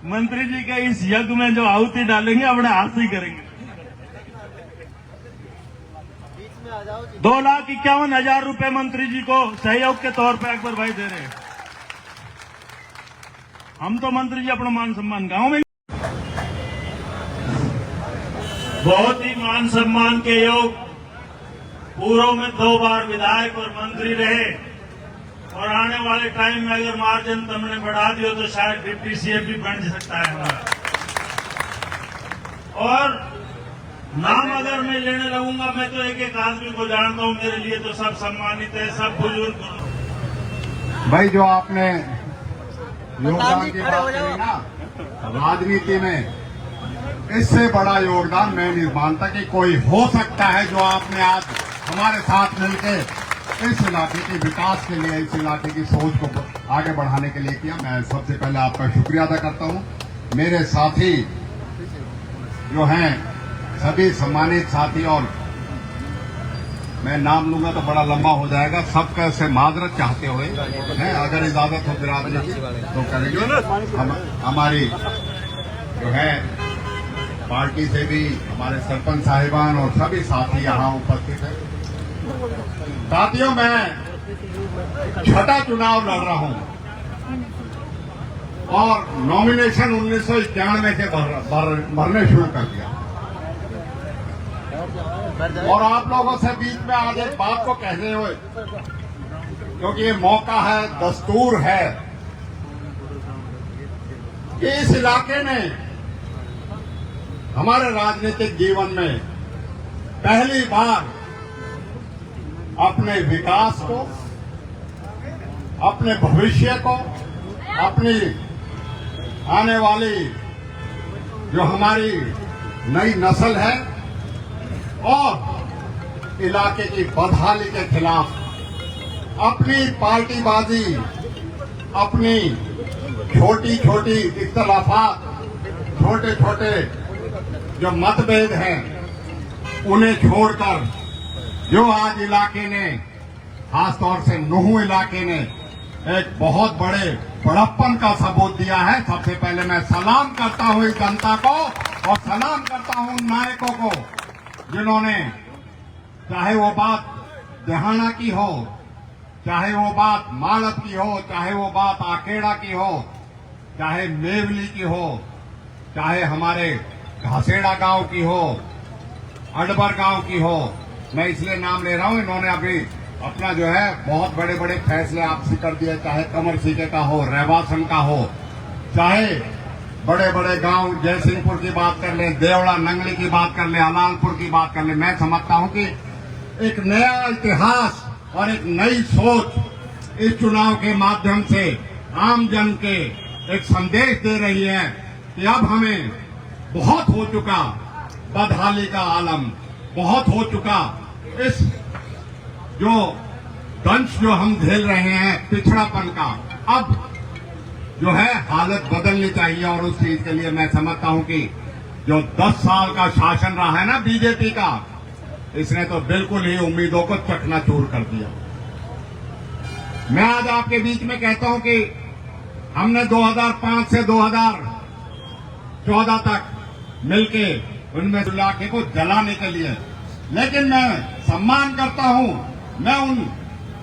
मंत्री जी के इस यज्ञ में जो आहुति डालेंगे अपने हाथ से ही करेंगे। 2,51,000 रुपए मंत्री जी को सहयोग के तौर पे अकबर भाई दे रहे हैं। हम तो मंत्री जी अपना मान सम्मान गांव में बहुत ही मान सम्मान के योग, पूर्व में 2 बार विधायक और मंत्री रहे और आने वाले टाइम में अगर मार्जिन तुमने बढ़ा दियो तो शायद डिप्टी सीएम भी बन सकता है हमारा। और नाम अगर मैं लेने लगूंगा, मैं तो एक एक आदमी को जानता हूं, मेरे लिए तो सब सम्मानित है, सब बुजुर्ग। भाई जो आपने योगदान की बात करी ना राजनीति में, इससे बड़ा योगदान मैं नहीं मानता कि कोई हो सकता है जो आपने आज हमारे साथ मिलकर इस इलाके के विकास के लिए, इस इलाके की सोच को आगे बढ़ाने के लिए किया। मैं सबसे पहले आपका शुक्रिया अदा करता हूं। मेरे साथी जो हैं सभी सम्मानित साथी, और मैं नाम लूंगा तो बड़ा लंबा हो जाएगा, सबका से माजरत चाहते हुए हैं, अगर इजाजत हो बिरादरी की तो करेंगे। हमारी जो है पार्टी से भी हमारे सरपंच साहिबान और सभी साथी यहाँ उपस्थित हैं। साथियों, मैं छठा चुनाव लड़ रहा हूं और नॉमिनेशन 1991 से भरने शुरू कर दिया। और आप लोगों से बीच में आज एक बात को कहते हुए, क्योंकि ये मौका है, दस्तूर है कि इस इलाके ने हमारे राजनीतिक जीवन में पहली बार अपने विकास को, अपने भविष्य को, अपनी आने वाली जो हमारी नई नस्ल है और इलाके की बदहाली के खिलाफ अपनी पार्टीबाजी, अपनी छोटी छोटी इख्तलाफात, छोटे छोटे जो मतभेद हैं उन्हें छोड़कर जो आज इलाके ने, खासतौर से नूह इलाके ने एक बहुत बड़े बड़प्पन का सबूत दिया है। सबसे पहले मैं सलाम करता हूं इस जनता को और सलाम करता हूं उन नायकों को जिन्होंने, चाहे वो बात देहाना की हो, चाहे वो बात मालत की हो, चाहे वो बात आकेड़ा की हो, चाहे मेवली की हो, चाहे हमारे घासेड़ा गांव की हो, अडबर गांव की हो, मैं इसलिए नाम ले रहा हूं, इन्होंने अभी अपना जो है बहुत बड़े बड़े फैसले आपसे कर दिए, चाहे कमर सीके का हो, रहवासन का हो, चाहे बड़े बड़े गांव जयसिंहपुर की बात कर ले, देवड़ा नंगली की बात कर ले, अलालपुर की बात कर ले। मैं समझता हूं कि एक नया इतिहास और एक नई सोच इस चुनाव के माध्यम से आम जन के एक संदेश दे रही है कि अब हमें बहुत हो चुका बदहाली का आलम, बहुत हो चुका इस जो दंश जो हम झेल रहे हैं पिछड़ापन का, अब जो है हालत बदलनी चाहिए। और उस चीज के लिए मैं समझता हूं कि जो 10 साल का शासन रहा है ना बीजेपी का, इसने तो बिल्कुल ही उम्मीदों को चकनाचूर कर दिया। मैं आज आपके बीच में कहता हूं कि हमने 2005 से 2014 तक मिलके उनमें इलाके को जलाने के लिए, लेकिन मैं सम्मान करता हूं, मैं उन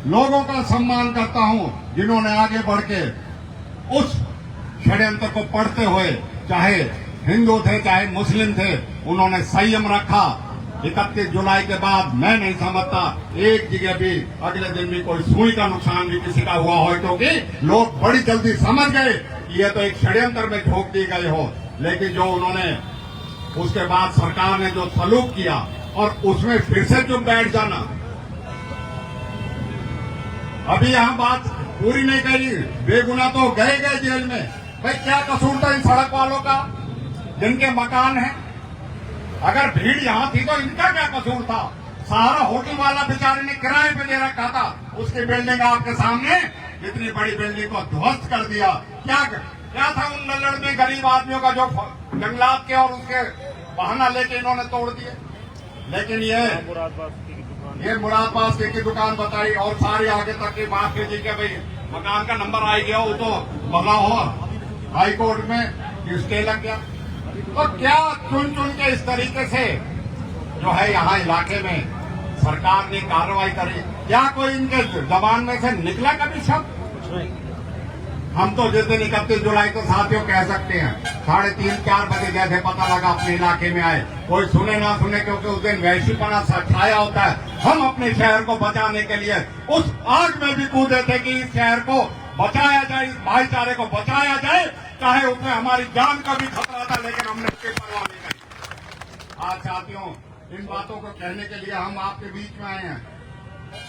लोगों का सम्मान करता हूं जिन्होंने आगे बढ़ के उस षड्यंत्र को पढ़ते हुए, चाहे हिंदू थे चाहे मुस्लिम थे, उन्होंने संयम रखा। 31 जुलाई के बाद मैं नहीं समझता एक जगह भी अगले दिन भी कोई सुई का नुकसान भी किसी का हुआ हो, क्योंकि लोग बड़ी जल्दी समझ गए कि ये तो एक षड्यंत्र में झोंक दी गई हो। लेकिन जो उन्होंने उसके बाद सरकार ने जो सलूक किया और उसमें फिर से चुप बैठ जाना, अभी यहां बात पूरी नहीं करी, बेगुनाह तो गए जेल में। भाई क्या कसूर था इन सड़क वालों का जिनके मकान हैं? अगर भीड़ यहां थी तो इनका क्या कसूर था? सहारा होटल वाला बेचारे ने किराए पे दे रखा था, उसकी बिल्डिंग आपके सामने इतनी बड़ी बिल्डिंग को ध्वस्त कर दिया। क्या था उन नल्लड़ में गरीब आदमियों का जो जंगलात के और उसके बहाना लेके इन्होंने तोड़ दिए। लेकिन ये मुराद पास की दुकान बताई और सारी आगे तक की माफ कीजिए कि भाई मकान का नंबर आ गया, वो तो भला हो हाई कोर्ट में कि स्टे लग गया। तो क्या चुन चुन के इस तरीके से जो है यहाँ इलाके में सरकार ने कार्रवाई करी? क्या कोई इनके जबान में से निकला कभी शब्द? हम तो जिस दिन 31 जुलाई को साथियों कह सकते हैं 3:30-4 बजे जैसे पता लगा अपने इलाके में आए, कोई सुने ना सुने, क्योंकि उस दिन वैश्वीपना छाया होता है। हम अपने शहर को बचाने के लिए उस आग में भी कूदे थे कि इस शहर को बचाया जाए, इस भाईचारे को बचाया जाए, चाहे उसमें हमारी जान का भी खतरा था, लेकिन हमने उसकी परवाह नहीं करी। आज साथियों, इन बातों को कहने के लिए हम आपके बीच में आए हैं।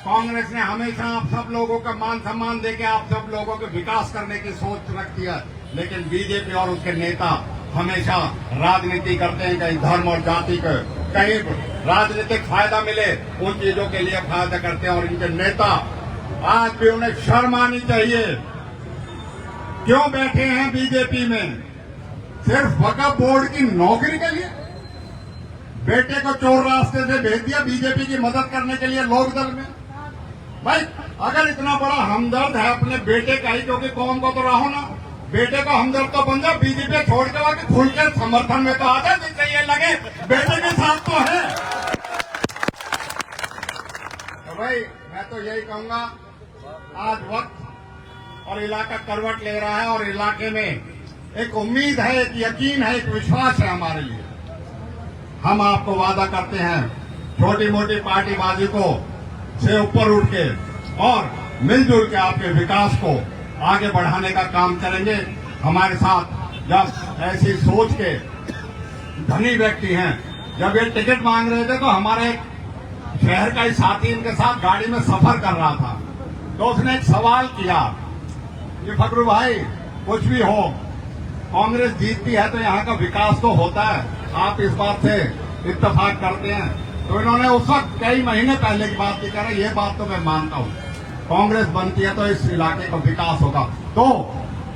कांग्रेस ने हमेशा आप सब लोगों का मान सम्मान देके आप सब लोगों के विकास करने की सोच रखती है, लेकिन बीजेपी और उसके नेता हमेशा राजनीति करते हैं, कहीं धर्म और जाति का, कहीं राजनीतिक फायदा मिले उन चीजों के लिए फायदा करते हैं। और इनके नेता आज भी उन्हें शर्म आनी चाहिए। क्यों बैठे हैं बीजेपी में? सिर्फ वक्फ बोर्ड की नौकरी के लिए? बेटे को चोर रास्ते से भेज दिया बीजेपी की मदद करने के लिए लोकदल में। भाई अगर इतना बड़ा हमदर्द है अपने बेटे का ही, क्योंकि कौम को तो रहो ना, बेटे को हमदर्द तो बन जाओ, बीजेपी छोड़ के आके खुल के समर्थन में तो आ जाए, जिससे ये लगे बेटे के साथ तो है। तो भाई मैं तो यही कहूंगा, आज वक्त और इलाका करवट ले रहा है और इलाके में एक उम्मीद है, एक यकीन है, एक विश्वास है हमारे लिए। हम आपको वादा करते हैं छोटी मोटी पार्टीबाजी को से ऊपर उठ के और मिलजुल के आपके विकास को आगे बढ़ाने का काम करेंगे। हमारे साथ जब ऐसी सोच के धनी व्यक्ति हैं, जब ये टिकट मांग रहे थे तो हमारे शहर का ही साथी इनके साथ गाड़ी में सफर कर रहा था, तो उसने एक सवाल किया कि फकरू भाई कुछ भी हो, कांग्रेस जीतती है तो यहाँ का विकास तो होता है, आप इस बात से इत्तेफाक करते हैं? तो इन्होंने उस वक्त कई महीने पहले की बात की, कह रहे ये बात तो मैं मानता हूँ, कांग्रेस बनती है तो इस इलाके का विकास होगा। तो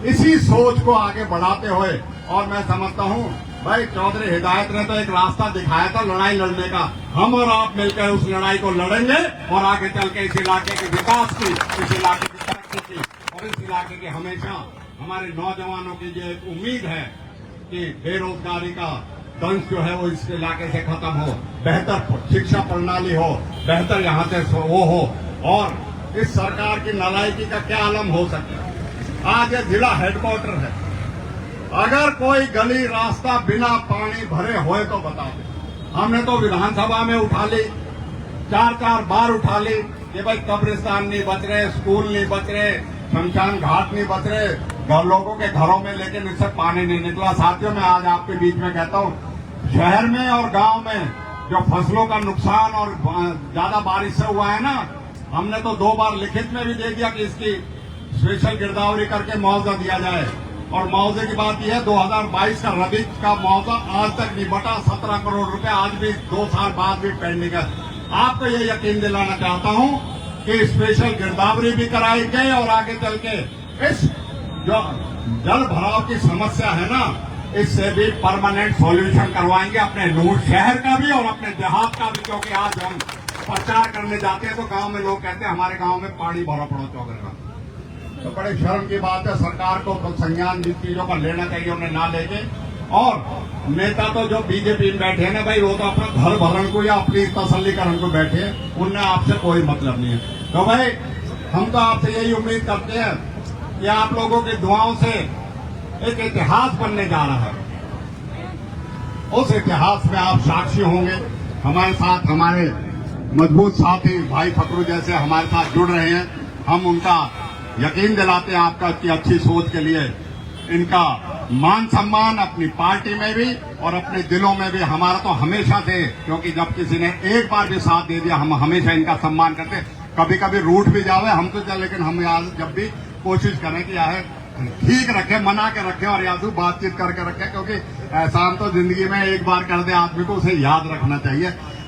इसी सोच को आगे बढ़ाते हुए, और मैं समझता हूँ भाई चौधरी हिदायत ने तो एक रास्ता दिखाया था लड़ाई लड़ने का, हम और आप मिलकर उस लड़ाई को लड़ेंगे और आगे चल के इस इलाके के विकास की, इस इलाके की तरक्की की और इस इलाके की हमेशा हमारे नौजवानों की जो एक उम्मीद है कि बेरोजगारी का दंश जो है वो इस इलाके से खत्म हो, बेहतर शिक्षा प्रणाली हो, बेहतर यहाँ से वो हो, और इस सरकार की नालायकी का क्या आलम हो सकता है। आज ये जिला हेडक्वार्टर है, अगर कोई गली रास्ता बिना पानी भरे होए तो बता दे। हमने तो विधानसभा में उठा ली, 4-4 बार उठा ली कि भाई कब्रिस्तान नहीं बच रहे, स्कूल नहीं बच रहे, शमशान घाट नहीं बच रहे लोगों के घरों में, लेकिन इससे पानी नहीं निकला। साथियों मैं आज आपके बीच में कहता हूँ, शहर में और गांव में जो फसलों का नुकसान और ज्यादा बारिश से हुआ है ना, हमने तो 2 बार लिखित में भी दे दिया कि इसकी स्पेशल गिरदावरी करके मुआवजा दिया जाए। और मुआवजे की बात यह है 2022 का रबी का मुआवजा आज तक नहीं बटा, 17 करोड़ रुपए आज भी 2 साल बाद भी पेंडिंग है। आपको ये यकीन दिलाना चाहता हूँ कि स्पेशल गिरदावरी भी कराई गई और आगे चल के इस जो जल भराव की समस्या है ना, इससे भी परमानेंट सॉल्यूशन करवाएंगे, अपने नूर शहर का भी और अपने देहात का भी। क्योंकि आज हम प्रचार करने जाते हैं तो गांव में लोग कहते हैं हमारे गांव में पानी भरा पड़ा चौधरी, तो बड़े शर्म की बात है। सरकार को संज्ञान जिन चीजों का लेना चाहिए उन्हें ना लेके, और नेता तो जो बीजेपी में बैठे हैं ना भाई, वो तो अपना घर भरण को या अपनी तसल्लीकरण को बैठे, उनने आपसे कोई मतलब नहीं है। तो भाई हम तो आपसे यही उम्मीद करते हैं कि आप लोगों की दुआओं से एक इतिहास बनने जा रहा है, उस इतिहास में आप साक्षी होंगे। हमारे साथ हमारे मजबूत साथी भाई फकरू जैसे हमारे साथ जुड़ रहे हैं, हम उनका यकीन दिलाते हैं आपका कि अच्छी सोच के लिए इनका मान सम्मान अपनी पार्टी में भी और अपने दिलों में भी हमारा तो हमेशा से, क्योंकि जब किसी ने एक बार भी साथ दे दिया हम हमेशा इनका सम्मान करते। कभी कभी रूठ भी जावे हम तो चल, लेकिन हम यार जब भी कोशिश करें कि यार ठीक रखे, मना के रखें और यादू बातचीत करके रखें, क्योंकि एहसान तो जिंदगी में एक बार कर दे आदमी को, उसे याद रखना चाहिए।